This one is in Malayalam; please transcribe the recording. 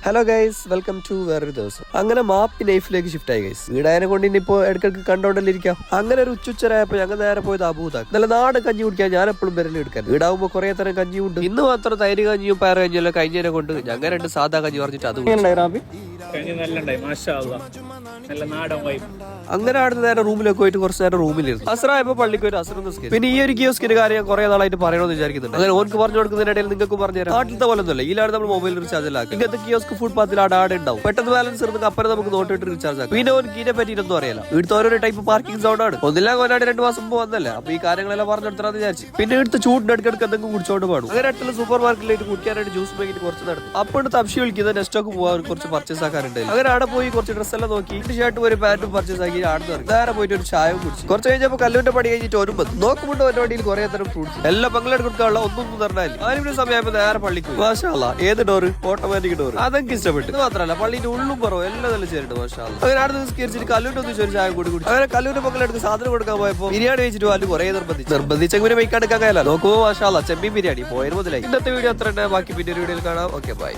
ഹലോ ഗൈസ്, വെൽക്കം ടു വേറൊരു ദിവസം. അങ്ങനെ മാപ്പി ലൈഫിലേക്ക് ഷിഫ്റ്റ് ആയി ഗൈസ്. വീടായനെ കൊണ്ട് ഇനിയിപ്പോ ഇടയ്ക്കിടയ്ക്ക് കണ്ടോണ്ടല്ലിരിക്കാം. അങ്ങനെ ഒരു ഉച്ചരായപ്പോ ഞങ്ങൾ നേരെ പോയത് അബൂദാക്ക്. നല്ല നാട് കഞ്ഞി കുടിക്കാൻ ഞാൻ എപ്പോഴും വിരൽ എടുക്കാൻ. വീടാവുമ്പോ കുറെ തരം കഞ്ഞിയുണ്ട്. ഇന്ന് മാത്രം തൈര് കഞ്ഞിയും പയർ കഞ്ഞിയും കഴിഞ്ഞതിനെ കൊണ്ട് ഞങ്ങൾ രണ്ട് സാധാ കഞ്ഞി പറഞ്ഞിട്ട് അത് അങ്ങനെ ആടുന്ന നേരെ റൂമിലേക്ക് പോയിട്ട് കുറച്ച് നേരം റൂമിലിരുന്നു. അസറായപ്പോ പള്ളിക്ക് ഒരു അസർ നിസ്കരിച്ചു. പിന്നെ ഈ ഒരു കിയോസ്കിന്റെ കാര്യം കുറെ നാളായിട്ട് പറയണമെന്ന് വിചാരിക്കുന്നുണ്ട്. അങ്ങനെ ഓർക്ക് പറഞ്ഞു കൊടുക്കുന്നതിനിടയിൽ നിങ്ങൾക്ക് പറഞ്ഞുതരാം. നാട്ടിലത്തെ പോലെ ഒന്നുമല്ല, ഈലാണ് നമ്മൾ മൊബൈൽ റീചാർജ് ആക്കി. ഇങ്ങനത്തെ കിയോസ്ക് ഫുഡ് പാത്തിൽ ആടെ ഉണ്ടാവും. പെട്ടെന്ന് ബാലൻസ് ഇരുന്ന് അപ്പുറം നമുക്ക് നോട്ടിട്ട് റീചാർജ് ആക്കും. പിന്നെ ഓർക്ക് ഇതിനെ പറ്റിയിട്ടൊന്നും അറിയില്ല. ഇവിടുത്തെ ഓരോ ടൈപ്പ് പാർക്കിംഗ് സോൺ ആണ്. ഒന്നില്ല കൊല്ലാണ്ട് 2 മാസം മുമ്പ് വന്നല്ലേ. അപ്പൊ ഈ കാര്യങ്ങളെല്ലാം പറഞ്ഞെടുത്താന്ന് വിചാരിച്ചു. പിന്നെ ഇവിടുത്തെ ചൂടിന്റെ അടുക്കിടക്ക് എന്തെങ്കിലും കുടിച്ചോണ്ട് പാടും. അങ്ങനെ അടുത്തുള്ള സൂപ്പർ മാർക്കറ്റിലേക്ക് കുടിക്കാനായിട്ട് ജ്യൂസ് മേക്കിട്ട് കുറച്ച് നടന്നു. അപ്പോൾ തപ്ഷി വിളിക്കുന്നത് നെസ്റ്റോക്ക് പോകാൻ കുറച്ച് പർച്ചേസ് ആക്കാറുണ്ട്. അങ്ങനെ അവിടെ പോയി കുറച്ച് ഡ്രസ്സ് എല്ലാം നോക്കി ഷർട്ടും ഒരു പാന്റും പർച്ചേസ് ആക്കി ആടുന്നു. നേരെ പോയിട്ട് ഒരു ചായ കുടിച്ചു. കുറച്ച് കഴിഞ്ഞപ്പോൾ കല്ലുവിന്റെ പണി കഴിഞ്ഞിട്ട് ഒരുമ്പത് നോക്കുമ്പോൾ ഒരു വണ്ടിയിൽ കുറെ തരം ഫ്രൂട്ട്സ് എല്ലാം പങ്കെടുക്കാനുള്ള ഒന്നും പറഞ്ഞാൽ ആരും സമയമായപ്പോൾ നേരെ പള്ളിക്ക് മാഷാല്ല. ഏത് ഡോറ്? Automatic door. അതൊക്കെ ഇഷ്ടപ്പെട്ടു. ഇത് മാത്രമല്ല പള്ളിന്റെ ഉള്ളും പുറവും എല്ലാം നല്ല ചേരുണ്ട് മാഷാല്ല. അങ്ങനെ അവിടെ നിസ്കരിച്ചിട്ട് കല്ലുവിന്റെ ഒന്നും ഒരു ചായ കൂടി കുടിച്ചു. അങ്ങനെ കല്ലുവിന്റെ പങ്കെടുത്ത് സാധനം കൊടുക്കാൻ പോയപ്പോൾ ബിരിയാണി വെച്ചിട്ട് വാല് കുറെ നിർബന്ധിച്ചെങ്കിലും വയ്ക്കാണ്ടിരിക്കാൻ കഴിയില്ല. നോക്കുമ്പോൾ മാഷാല്ല ചെമ്മീൻ ബിരിയാണി പോയത് മുതലായി. ഇന്നത്തെ വീഡിയോ അത്ര ബാക്കി പിന്നെ ഒരു വീഡിയോയിൽ കാണാം. Okay bye.